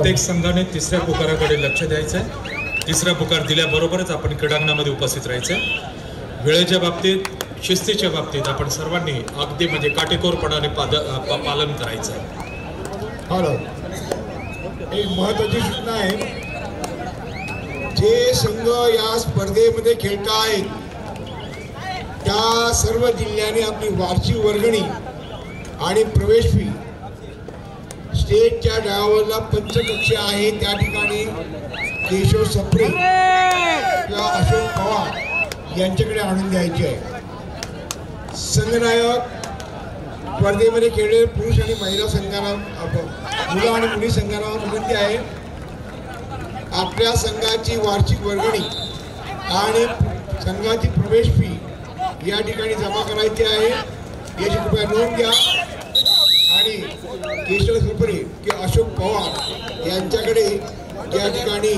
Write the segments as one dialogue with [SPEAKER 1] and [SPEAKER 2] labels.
[SPEAKER 1] प्रत्येक संघाने तिसऱ्या पुकाराकडे लक्ष द्यायचं आहे। तिसरा पुकार दिल्याबरोबरच आपण क्रीडांगणामध्ये उपस्थित राहायचं आहे। वेळेच्या बाबतीत, शिस्तीच्या बाबतीत आपण सर्वांनी अगदी म्हणजे काटेकोरपणाने पालन करायचं आहे।
[SPEAKER 2] हॅलो, एक महत्त्वाची सूचना आहे, जे संघ या स्पर्धेमध्ये खेळत आहेत त्या सर्व जिल्ह्याने आपली वार्षिक वर्गणी आणि प्रवेश फी स्टेजच्या डावाला पंचकक्ष आहे त्या ठिकाणी केशव सप्रे किंवा अशोक पवार यांच्याकडे आणून द्यायची आहे। संघनायक स्पर्धेमध्ये खेळलेले पुरुष आणि महिला संघांना, मुलं आणि मुली संघांना विनंती आहे, आपल्या संघाची वार्षिक वर्गणी आणि संघाची प्रवेश फी या ठिकाणी जमा करायची आहे, याची कृपया नोंद घ्या आणि केशव सप्रे किंवा अशोक पवार यांच्याकडे या ठिकाणी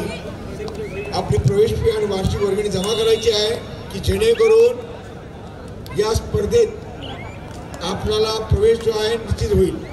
[SPEAKER 2] आपली प्रवेश फी आणि वार्षिक वर्गणी जमा करायची आहे की जेणेकरून या स्पर्धेत आपल्याला प्रवेश जो आहे निश्चित होईल।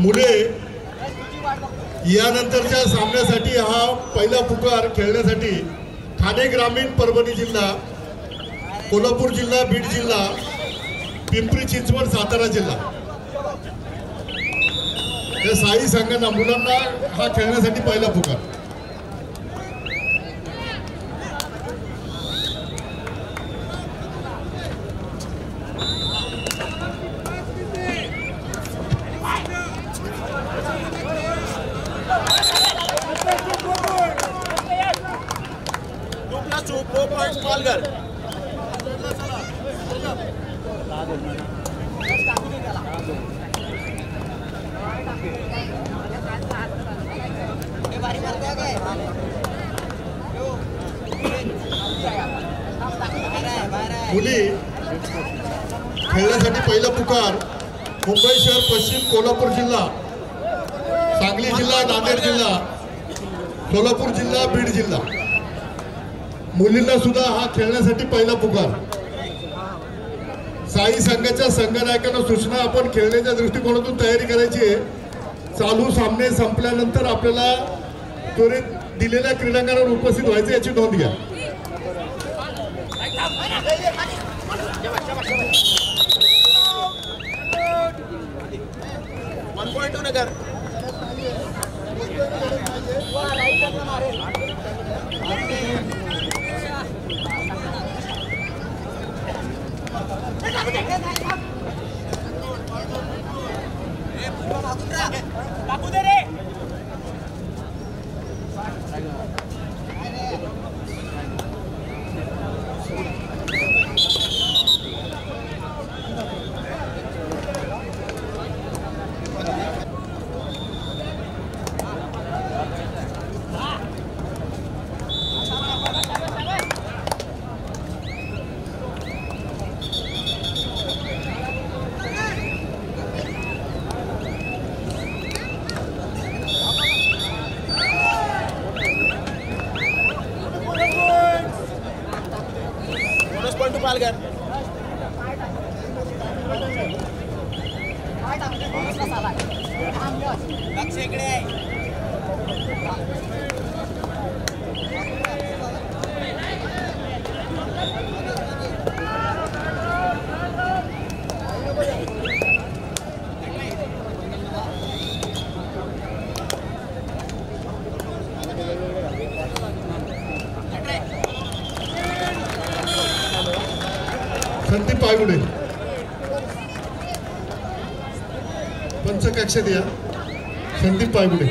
[SPEAKER 3] मुले यानंतरच्या सामन्यासाठी हा पहिला पुकार खेळण्यासाठी ठाणे ग्रामीण, परभणी जिल्हा, कोल्हापूर जिल्हा, बीड जिल्हा, पिंपरी चिंचवड, सातारा जिल्हा या 6 संघांना मुलांना हा खेळण्यासाठी पहिला पुकार. मुली खेळण्यासाठी पहिला पुकार मुंबई शहर, पश्चिम कोल्हापूर जिल्हा, सांगली जिल्हा, नांदेड जिल्हा, सोलापूर जिल्हा, बीड जिल्हा. मुलींना सुद्धा हा खेळण्यासाठी पहिला पुकार. 6 संघाच्या संघनायकांना सूचना आपण खेळण्याच्या दृष्टिकोनातून तयारी करायची आहे. चालू सामने संपल्यानंतर आपल्याला त्वरित दिलेल्या क्रीडांगणावर उपस्थित व्हायचे याची नोंद घ्या. संदीप पायगुडे पंच कक्षेत या. संदीप पायगुडे.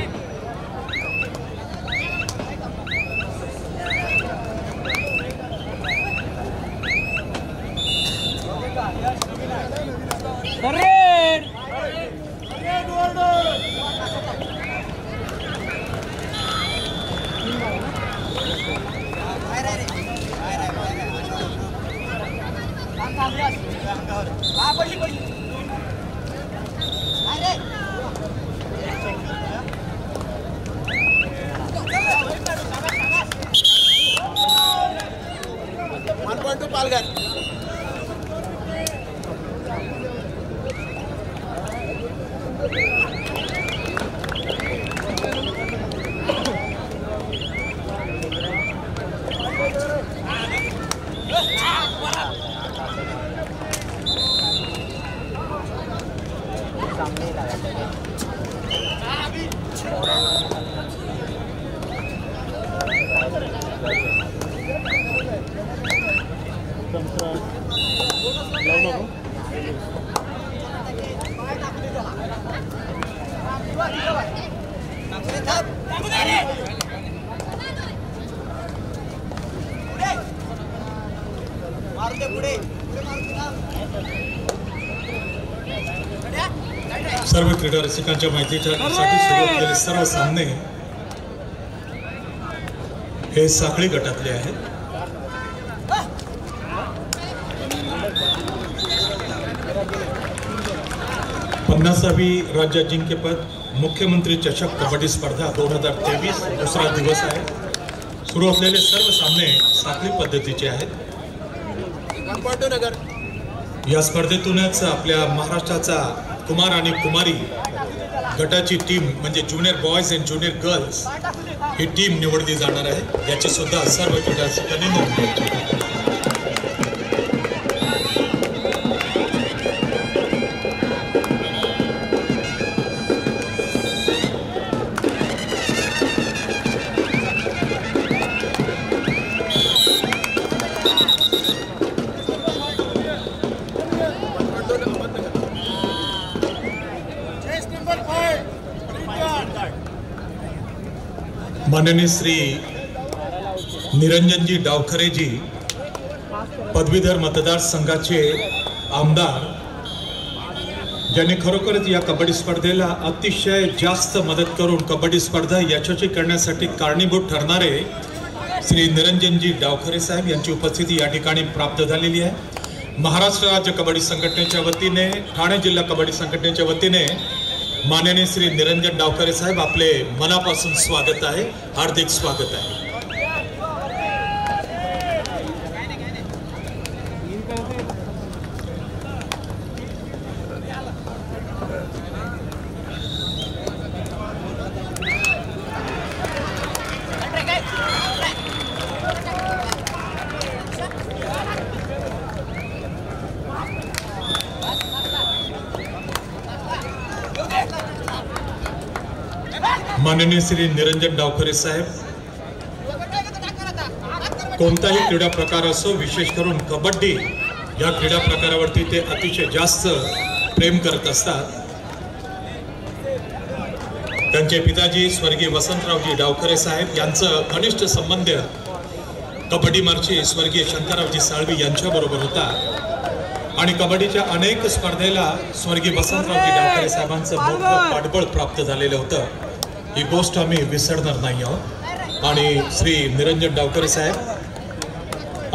[SPEAKER 1] सर्व क्रीडा रसिकांच्या माहितीसाठी सुरू असलेले सर्व सामने हे साखळी गटातले आहेत. पन्नासावी राज्य अजिंक्यपद मुख्यमंत्री चषक कबड्डी स्पर्धा 2023 दुसरा दिवस आहे. सुरू असलेले सर्व सामने साखळी पद्धतीचे आहेत. या स्पर्धेतूनच आपल्या महाराष्ट्राचा कुमार आणि कुमारी गटाची टीम म्हणजे junior boys and junior girls he team निवडली जाणार आहे, याची सुद्धा सर्व क्रीडारसिकांनी नोंद घ्यायची. माननीय श्री निरंजनजी डावखरेजी पदवीधर मतदारसंघाचे आमदार, ज्यांनी खरोखरच या कबड्डी स्पर्धेला अतिशय जास्त मदत करून कबड्डी स्पर्धा यशस्वी करण्यासाठी कारणीभूत ठरणारे श्री निरंजनजी डावखरे साहेब यांची उपस्थिती या ठिकाणी प्राप्त झालेली आहे. महाराष्ट्र राज्य कबड्डी संघटनेच्या वतीने, ठाणे जिल्हा कबड्डी संघटनेच्या वतीने माननीय श्री निरंजन डावखरे साहेब आपले मनापासून स्वागत आहे, हार्दिक स्वागत आहे. माननीय श्री निरंजन डावखरे साहेब कोणताही क्रीडा प्रकार असो, विशेष करून कबड्डी या क्रीडा प्रकारावरती ते अतिशय जास्त प्रेम करत असतात. त्यांचे पिताजी स्वर्गीय वसंतरावजी डावखरे साहेब यांचं घनिष्ठ संबंध कबड्डी मार्ची स्वर्गीय शंकररावजी साळवी यांच्याबरोबर होता आणि कबड्डीच्या अनेक स्पर्धेला स्वर्गीय वसंतरावजी डावखरे साहेबांचं मोठं पाठबळ प्राप्त झालेलं होतं. ही गोष्ट आम्ही विसरणार नाही आहोत. आणि श्री निरंजन डावखरे साहेब,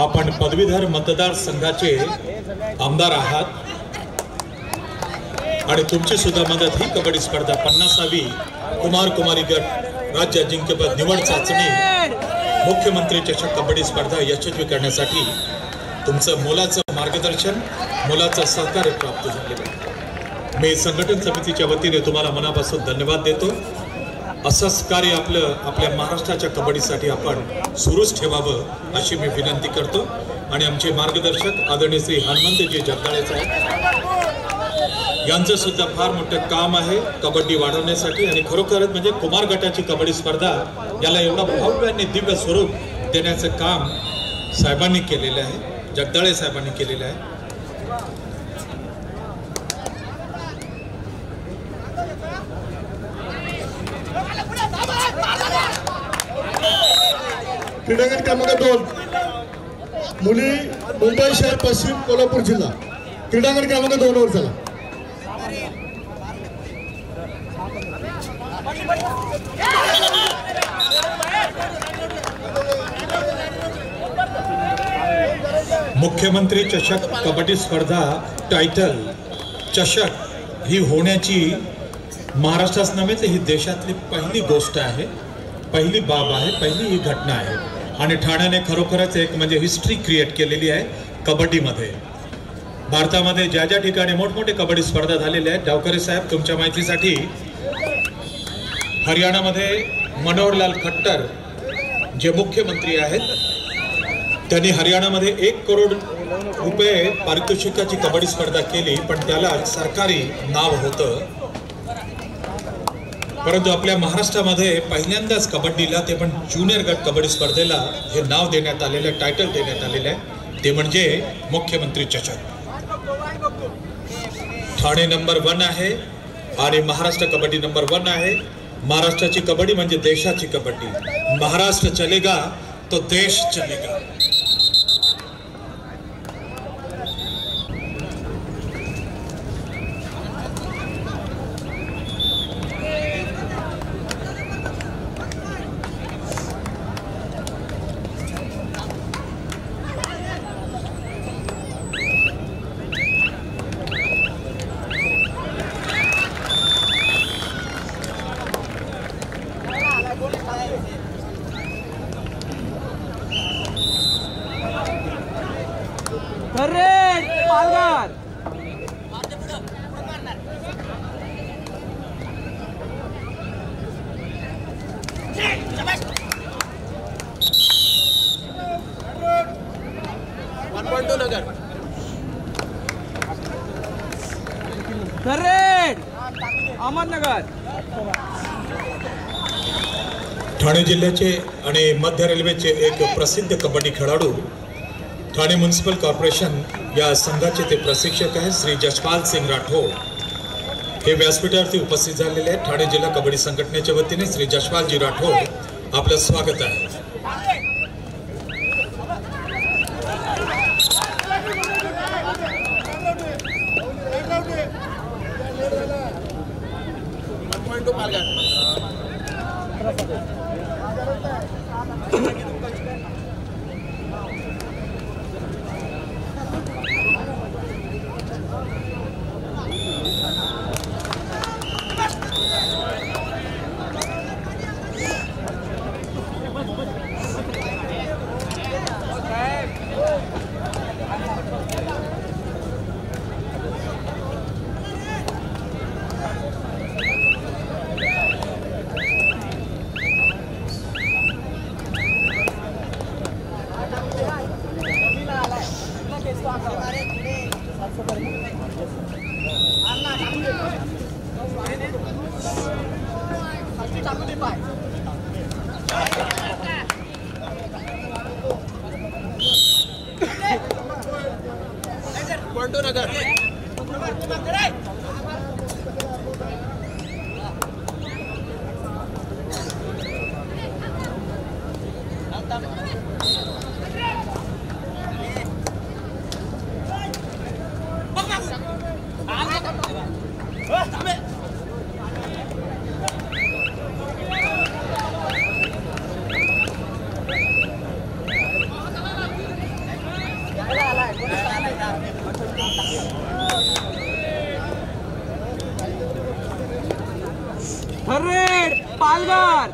[SPEAKER 1] आपण पदवीधर मतदारसंघाचे आमदार आहात आणि तुमची सुद्धा मदत ही कबड्डी स्पर्धा 50वी कुमार कुमारी गट राज्य अजिंक्यपद निवड चाचणी मुख्यमंत्री चषक कबड्डी स्पर्धा यशस्वी करण्यासाठी तुमचं मोलाचं मार्गदर्शन, मोलाचं सहकार्य प्राप्त झालेलं आहे. मी संघटन समितीच्या वतीने तुम्हाला मनापासून धन्यवाद देतो. असंच कार्य आपल्या महाराष्ट्राच्या कबड्डीसाठी आपण सुरूच ठेवावं अशी मी विनंती करतो. आणि आमचे मार्गदर्शक आदरणीय श्री हनुमंतजी जगदाळे साहेब यांचं सुद्धा फार मोठं काम आहे कबड्डी वाढवण्यासाठी. आणि खरोखरच म्हणजे कुमार गटाची कबड्डी स्पर्धा याला एवढा भव्य आणि दिव्य स्वरूप देण्याचं काम साहेबांनी केलेलं आहे, जगदाळे साहेबांनी केलेलं आहे.
[SPEAKER 3] क्रीडागट क्रमांक 2 मुली, मुंबई शहर पश्चिम कोल्हापूर जिल्हा. क्रीडागट क्रमांक 2 वर चला.
[SPEAKER 1] मुख्यमंत्री चषक कबड्डी स्पर्धा टायटल चषक ही होण्याची महाराष्ट्रात नव्हे तर ही देशातली पहिली गोष्ट आहे, पहिली बाब आहे, पहिली ही घटना आहे. आणि ठाण्याने खरोखरच एक म्हणजे हिस्ट्री क्रिएट केलेली आहे कबड्डीमध्ये. भारतामध्ये ज्या ज्या ठिकाणी मोठमोठे कबड्डी स्पर्धा झालेल्या आहेत, डावखरे साहेब तुमच्या माहितीसाठी हरियाणामध्ये मनोहरलाल खट्टर जे मुख्यमंत्री आहेत त्यांनी हरियाणामध्ये 1 करोड रुपये पारितोषिकाची कबड्डी स्पर्धा केली, पण त्याला सरकारी नाव होतं. परंतु आपल्या महाराष्ट्रामध्ये पहिल्यांदाच कबड्डीला, ते पण ज्युनियर गट कबड्डी स्पर्धेला हे नाव देण्यात आलेलं आहे, टायटल देण्यात आलेलं आहे, ते म्हणजे मुख्यमंत्री चषक. ठाणे नंबर 1 आहे आणि महाराष्ट्र कबड्डी नंबर 1 आहे. महाराष्ट्राची कबड्डी म्हणजे देशाची कबड्डी. महाराष्ट्र चलेगा तो देश चलेगा.
[SPEAKER 4] पालघर
[SPEAKER 1] ठाणे जिल्ह्याचे आणि मध्य रेल्वेचे एक प्रसिद्ध कबड्डी खेळाडू, ठाणे म्युनिसिपल कॉर्पोरेशन या संघाचे ते प्रशिक्षक आहेत श्री जशपाल सिंग राठोड हे व्यासपीठावरती उपस्थित झालेले आहेत. ठाणे जिल्हा कबड्डी संघटनेच्या वतीने श्री जशपालजी राठोड आपलं स्वागत आहे.
[SPEAKER 4] पालघर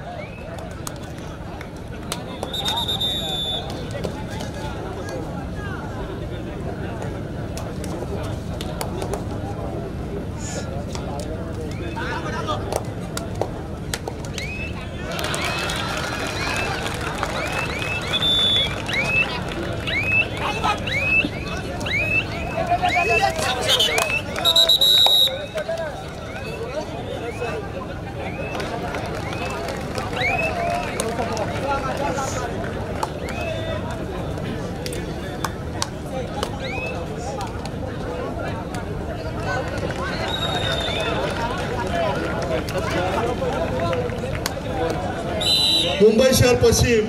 [SPEAKER 3] मुंबई शहर पश्चिम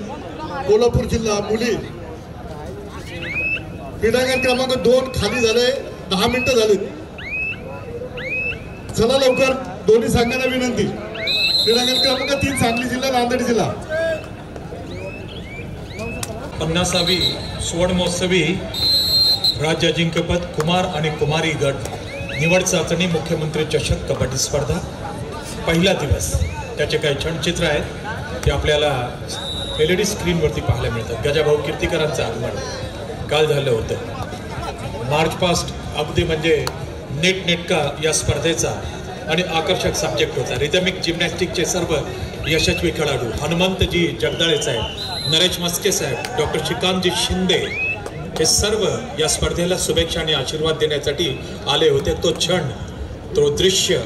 [SPEAKER 3] कोल्हापूर जिल्हा मुली क्रीडांगण क्रमांक 2 खाली झाले. 10 मिनिटं झालीत. चला लवकर. दोन्ही संघांना विनंती. क्रीडांगण क्रमांक 3 सांगली जिल्हा नांदेड जिल्हा.
[SPEAKER 1] 50वी सुवर्ण महोत्सवी राज्य अजिंक्यपद कुमार आणि कुमारी गट निवड चाचणी मुख्यमंत्री चषक कबड्डी स्पर्धा पहिला दिवस. त्याचे काही क्षणचित्र आहेत ते आपल्याला LED स्क्रीनवरती पाहायला मिळतात. गजाभाऊ कीर्तिकरांचं आगमन काल झालं होतं. मार्च पास्ट अगदी म्हणजे नेटनेटका या स्पर्धेचा आणि आकर्षक सब्जेक्ट होता. रिदमिक जिम्नॅस्टिकचे सर्व यशस्वी खेळाडू हनुमंतजी जगदाळे साहेब, नरेश मस्के साहेब, डॉक्टर श्रीकांतजी शिंदे हे सर्व या स्पर्धेला शुभेच्छा आणि आशीर्वाद देण्यासाठी आले होते. तो क्षण, तो दृश्य,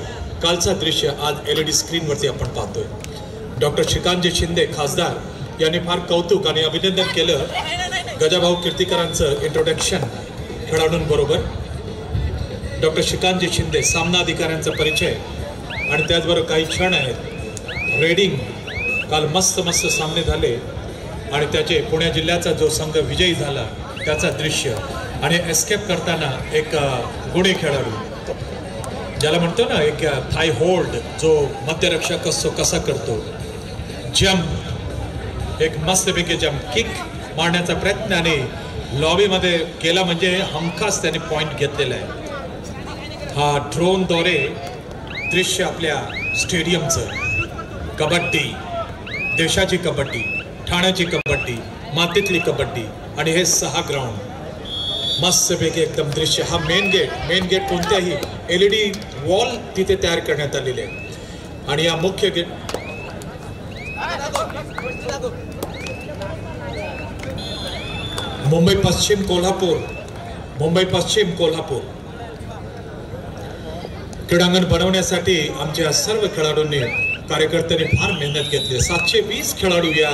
[SPEAKER 1] कालचा दृश्य आज LED स्क्रीनवरती आपण पाहतोय. डॉक्टर श्रीकांतजी शिंदे खासदार यांनी फार कौतुक आणि अभिनंदन केलं गजाभाऊ कीर्तिकरांचं इंट्रोडक्शन खेळाडूंबरोबर. डॉक्टर श्रीकांतजी शिंदे सामना अधिकाऱ्यांचा परिचय आणि त्याचबरोबर काही क्षण आहेत. रेडिंग काल मस्त सामने झाले आणि त्याचे पुणे जिल्ह्याचा जो संघ विजयी झाला त्याचा दृश्य आणि एस्केप करताना एक गुणी खेळाडू ज्याला म्हणतो ना एक थाय होल्ड जो मध्यरक्षक असतो कसा करतो. जम्प, एक मस्तपैकी जम्प किक मारण्याचा प्रयत्न आणि लॉबीमध्ये केला म्हणजे हमखास त्याने पॉईंट घेतलेला आहे. हा ड्रोनद्वारे दृश्य आपल्या स्टेडियमचं. कबड्डी, देशाची कबड्डी, ठाण्याची कबड्डी, मातीतली कबड्डी आणि हे 6 ग्राउंड मस्तपैकी एकदम दृश्य. हा मेन गेट कोणत्याही LED वॉल तिथे तयार करण्यात आलेले आहे आणि या मुख्य गेट मुंबई पश्चिम कोल्हापूर क्रीडांगण बनवण्यासाठी आमच्या सर्व खेळाडूंनी कार्यकर्त्यांनी फार मेहनत घेतली. 720 खेळाडू या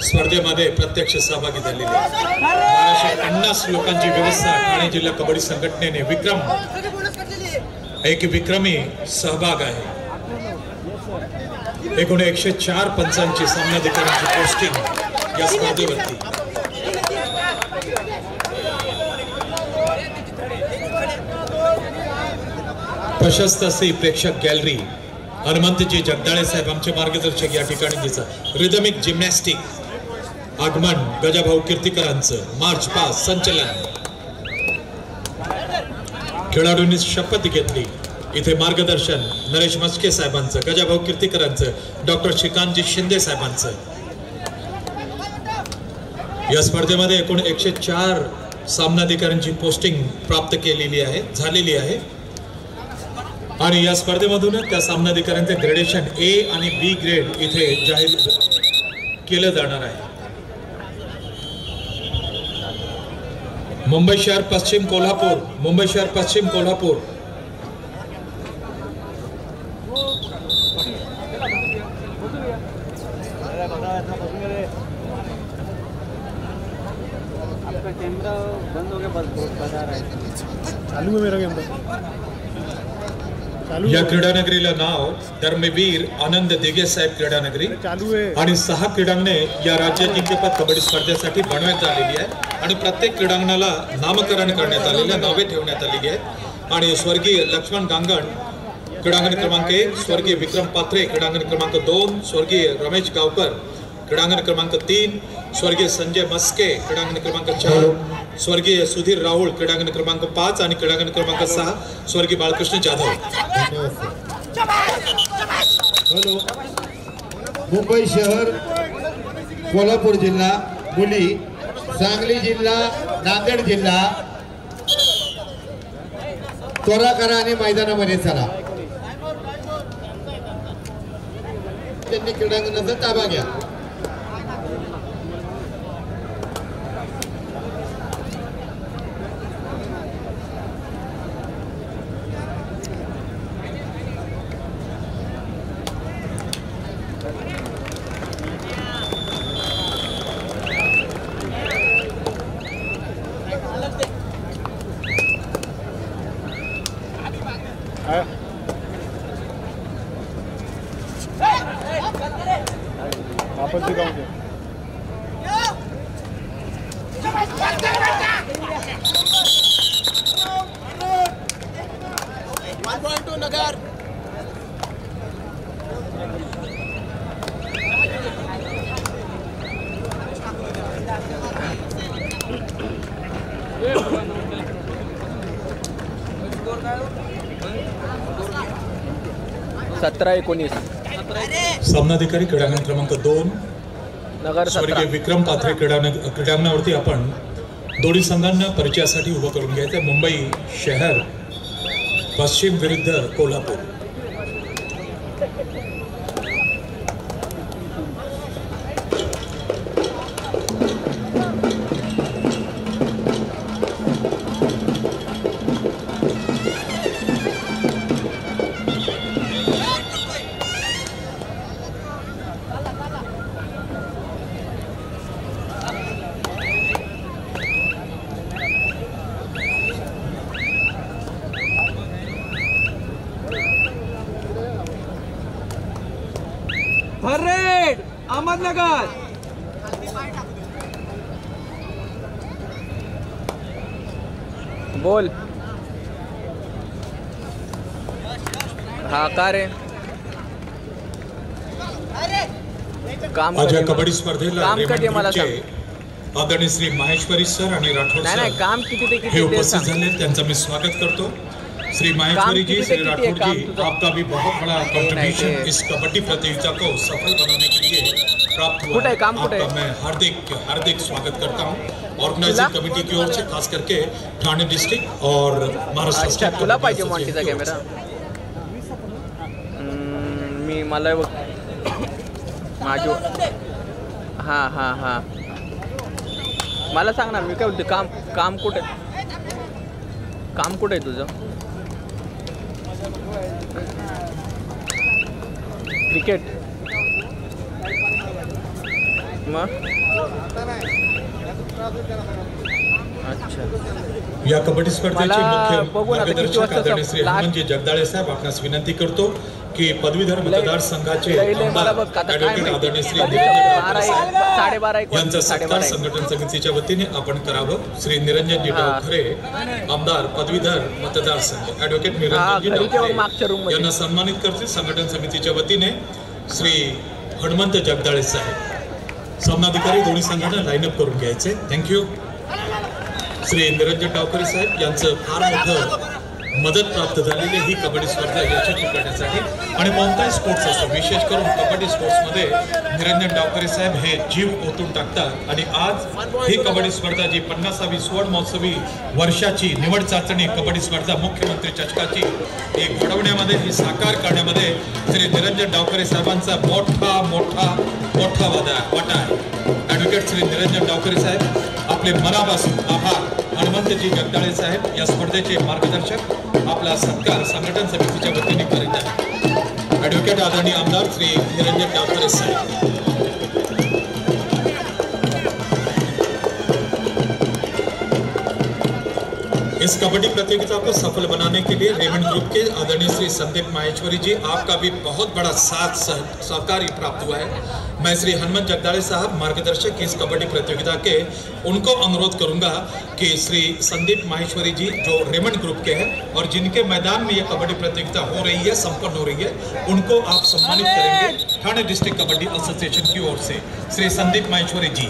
[SPEAKER 1] स्पर्धेमध्ये प्रत्यक्ष सहभागी झालेले. 1250 लोकांची व्यवस्था ठाणे जिल्हा कबड्डी संघटनेने एक विक्रमी सहभाग आहे. एकूण 104 पंचांची सामनाधिकाऱ्यांची पोस्टिंग या स्पर्धेवरती. प्रशस्त अशी प्रेक्षक गॅलरी. हनुमंतजी जगदाळे साहेब आमचे मार्गदर्शक या ठिकाणी दिसत. रिदमिक जिम्नॅस्टिक आगमन गजाभाऊ कीर्तीकरांचं. मार्च पास संचलन. खेळाडूंनी शपथ घेतली. इथे मार्गदर्शन नरेश मस्के साहेबांचं, गजाभाऊ कीर्तीकरांचं, डॉक्टर श्रीकांतजी शिंदे साहेबांचं. या स्पर्धेमध्ये एकूण 104 सामनाधिकाऱ्यांची पोस्टिंग प्राप्त झालेली आहे आणि या स्पर्धेमधूनच त्या सामनाधिकाऱ्यांचे ग्रेडेशन ए आणि बी ग्रेड इथे जाहीर केलं जाणार आहे. मुंबई शहर पश्चिम कोल्हापूर
[SPEAKER 4] कैमरा बंद हो गया, बता रहा है
[SPEAKER 3] चालू है मेरा कैमरा.
[SPEAKER 1] या क्रीडानगरीला नाव धर्मवीर आनंद दिघे साहेब क्रीडानगरी
[SPEAKER 3] चालू आहे
[SPEAKER 1] आणि 6 क्रीडांगणे या राज्य जिंकपद कबड्डी स्पर्धेसाठी बनवण्यात आलेली आहे आणि प्रत्येक क्रीडांगणाला नामकरण करण्यात आलेले, नावे ठेवण्यात आलेली आहेत. आणि स्वर्गीय लक्ष्मण गांगण क्रीडांगण क्रमांक 1, स्वर्गीय विक्रम पात्रे क्रीडांगण क्रमांक 2, स्वर्गीय रमेश गावकर क्रीडांगण क्रमांक 3, स्वर्गीय संजय मस्के क्रीडांगण क्रमांक 4, स्वर्गीय सुधीर राहुल क्रीडांगण क्रमांक 5 आणि क्रीडांगण क्रमांक 6 स्वर्गीय बाळकृष्ण जाधव.
[SPEAKER 2] हॅलो. मुंबई शहर, कोल्हापूर जिल्हा मुली, सांगली जिल्हा, नांदेड जिल्हा त्वरा करा आणि मैदानामध्ये चला. त्यांनी क्रीडांगणाचा ताबा घ्या.
[SPEAKER 3] आपण ते
[SPEAKER 4] नगर सतरा 19
[SPEAKER 1] सामनाधिकारी क्रीडांगण क्रमांक 2
[SPEAKER 4] नगर
[SPEAKER 1] स्वर्गीय विक्रम पात्रे क्रीडांगणावरती आपण दोन्ही संघांना परिचयासाठी उभं करून घ्यायचं. मुंबई शहर पश्चिम विरुद्ध कोल्हापूर.
[SPEAKER 4] परेड अहमदनगर बोल. हा का रे काम
[SPEAKER 1] आज या कबड्डी स्पर्धेला
[SPEAKER 4] काम कधी मला सांग.
[SPEAKER 1] आदरणीय श्री माहेश्वरी सर आणि राठोड
[SPEAKER 4] नाही
[SPEAKER 1] सर
[SPEAKER 4] काम किती ते
[SPEAKER 1] हे
[SPEAKER 4] किती ते
[SPEAKER 1] उपस्थित
[SPEAKER 4] सांग.
[SPEAKER 1] झाले. त्यांचं मी स्वागत करतो. श्री माहेश्वरी जी, श्री राठौर जी, आपका भी बहुत बड़ा कंट्रीब्यूशन इस कबड्डी प्रतियोगिता को सफल बनाने के लिए प्राप्त हुआ है. आपका मैं हार्दिक स्वागत करता हूँ ऑर्गेनाइजिंग कमेटी की ओर से, खास करके ठाणे डिस्ट्रिक्ट और महाराष्ट्र स्टेट.
[SPEAKER 4] तुला पाहिजे मॉन्टीचा कॅमेरा. मी मला माझ्या हां हां हां मला सांग ना. मी काय बोलते काम कुठे आहे तुझं. क्रिकेट मग अच्छा
[SPEAKER 1] या कबड्डी स्पर्धेचे
[SPEAKER 4] मला
[SPEAKER 1] मुख्य
[SPEAKER 4] बघून आता किती
[SPEAKER 1] मार्गदर्शक
[SPEAKER 4] वाजता
[SPEAKER 1] आदरणीय श्री
[SPEAKER 4] लास्ट-
[SPEAKER 1] हनुमंतजी जगदाळे साहेब आपणास विनंती करतो की पदवीधर मतदारसंघाचे
[SPEAKER 4] लय मला
[SPEAKER 1] आमदार
[SPEAKER 4] बघ आता काय
[SPEAKER 1] ॲडव्होकेट आदरणीय श्री
[SPEAKER 4] माहिती
[SPEAKER 1] निरंजन
[SPEAKER 4] 12:30
[SPEAKER 1] यांचा सत्कार
[SPEAKER 4] 12:30
[SPEAKER 1] संघटन समितीच्या वतीने आपण करावं. श्री निरंजनजी
[SPEAKER 4] हा.
[SPEAKER 1] डावखरे आमदार पदवीधर मतदारसंघ ॲडव्होकेट
[SPEAKER 4] हा,
[SPEAKER 1] निरंजनजी
[SPEAKER 4] घरी ठेवा
[SPEAKER 1] डावखरे
[SPEAKER 4] मागच्या रूममध्ये.
[SPEAKER 1] यांना सन्मानित करतील संघटन समितीच्या वतीने श्री हनुमंत जगदाळे साहेब. सामनाधिकारी दोन्ही संघांना लाईनअप करून घ्यायचे. थँक्यू. श्री निरंजन डावखरे साहेब यांचं फार मोठं मदत प्राप्त झालेली ही कबड्डी स्पर्धा यशस्वी करण्यासाठी आणि कोणताही स्पोर्ट्स असतो विशेष करून कबड्डी स्पोर्ट्समध्ये निरंजन डावखरे साहेब हे जीव ओतून टाकतात आणि आज ही कबड्डी स्पर्धा जी 50वी सुवर्ण महोत्सवी वर्षाची निवड चाचणी कबड्डी स्पर्धा मुख्यमंत्री चषकाची एक घडवण्यामध्ये ही साकार करण्यामध्ये श्री निरंजन डावखरे साहेबांचा मोठा मोठा मोठा वाटा आहे. ॲडव्होकेट श्री निरंजन डावखरे साहेब आपले मनापासून आभार. हनुमंतजी जगदाळे साहेब या स्पर्धेचे मार्गदर्शक आपला सत्कार संघटन समितीच्या वतीने करीत आहे. ॲडव्होकेट आदरणीय आमदार श्री निरंजन डावखरे साहेब. इस कबड्डी प्रतियोगिता को सफल बनाने के लिए रेमंड ग्रुप के आदरणीय श्री संदीप माहेश्वरी जी आपका भी बहुत बड़ा साथ सहकारी प्राप्त हुआ है. मैं श्री हनुमंत जगदाळे साहब मार्गदर्शक इस कबड्डी प्रतियोगिता के उनको अनुरोध करूंगा कि श्री संदीप माहेश्वरी जी जो रेमंड ग्रुप के हैं और जिनके मैदान में ये कबड्डी प्रतियोगिता हो रही है संपन्न हो रही है उनको आप सम्मानित करेंगे ठाणे डिस्ट्रिक्ट कबड्डी एसोसिएशन की ओर से. श्री संदीप माहेश्वरी जी.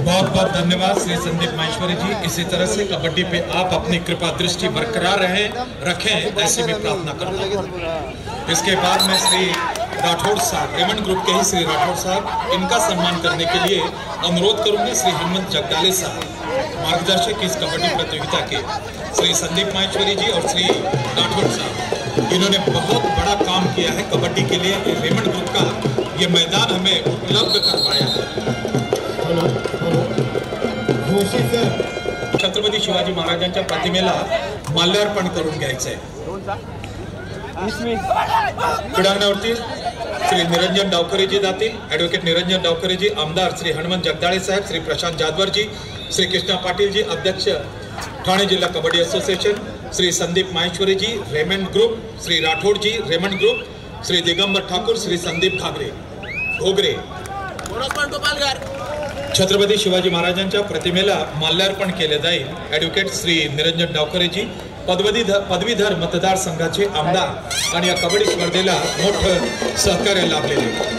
[SPEAKER 1] बहुत बहुत धन्यवाद श्री संदीप माहेश्वरी जी. इसी तरह से कबड्डी पे आप अपनी कृपा दृष्टि बरकरार रखें ऐसी भी प्रार्थना करता हूँ. इसके बाद में श्री राठौड़ साहब रेमंड ग्रुप के ही श्री राठौड़ साहब इनका सम्मान करने के लिए अनुरोध करूंगी. श्री हनुमंत जगदाळे साहब मार्गदर्शक इस कबड्डी प्रतियोगिता के श्री संदीप माहेश्वरी जी और श्री राठौड़ साहब इन्होंने बहुत बड़ा काम किया है कबड्डी के लिए. रेमंड ग्रुप का ये मैदान हमें उपलब्ध करवाया है. छत्रपती शिवाजी महाराजांच्या प्रतिमेला माल्यार्पण करून घ्यायचंय. क्रीडांगणावरती श्री निरंजन डावखरेजी जातील. ॲडव्होकेट निरंजन डावखरेजी, आमदार श्री हनुमंत जगदाळे साहेब, श्री प्रशांत जाधवरजी, श्री कृष्णा पाटीलजी अध्यक्ष ठाणे जिल्हा कबड्डी असोसिएशन, श्री संदीप माहेश्वरीजी रेमंड ग्रुप, श्री राठौड़जी रेमंड ग्रुप, श्री दिगंबर ठाकुर, श्री संदीप घोगरे. छत्रपती शिवाजी महाराजांच्या प्रतिमेला माल्यार्पण केले जाईल. ॲडव्होकेट श्री निरंजन डावखरेजी पदवीधर मतदारसंघाचे आमदार आणि या कबड्डी स्पर्धेला मोठं सहकार्य लाभलेले.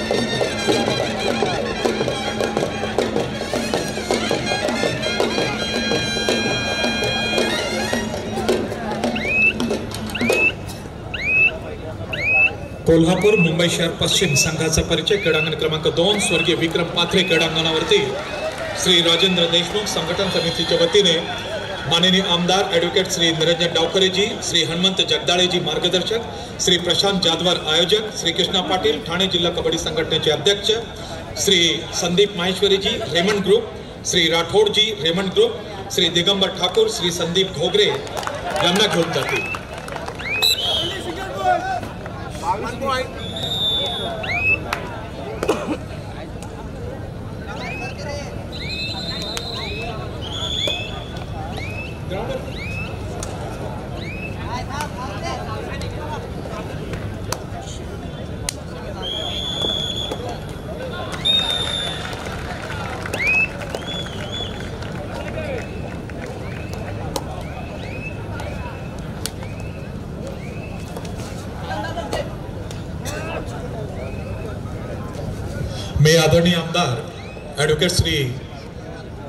[SPEAKER 1] कोल्हापूर मुंबई शहर पश्चिम संघाचा परिचय. क्रीडांगण क्रमांक 2 स्वर्गीय विक्रम पाथरे क्रीडांगणावरती श्री राजेंद्र देशमुख संघटन समितीच्या वतीने माननीय आमदार ॲडव्होकेट श्री निरंजन डावखरेजी, श्री हनुमंत जगदाळेजी मार्गदर्शक, श्री प्रशांत जाधवर आयोजक, श्री कृष्णा पाटील ठाणे जिल्हा कबड्डी संघटनेचे अध्यक्ष, श्री संदीप माहेश्वरीजी रेमंड ग्रुप, श्री राठौड़जी रेमंड ग्रुप, श्री दिगंबर ठाकुर, श्री संदीप घोगरे यांना घेऊन जातील. मी आदरणीय आमदार ॲडव्होकेट श्री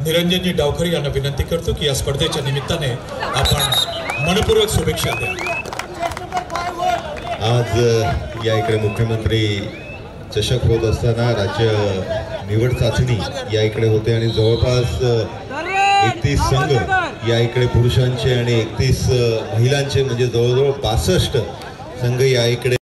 [SPEAKER 1] निरंजनजी डावखरे यांना विनंती करतो की या स्पर्धेच्या निमित्ताने आपण मनपूर्वक शुभेच्छा द्या.
[SPEAKER 5] आज या इकडे मुख्यमंत्री चषक होत असताना राज्य निवड चाचणी या इकडे होते आणि जवळपास 31 संघ या इकडे पुरुषांचे आणि 31 महिलांचे म्हणजे जवळजवळ 62 संघ या इकडे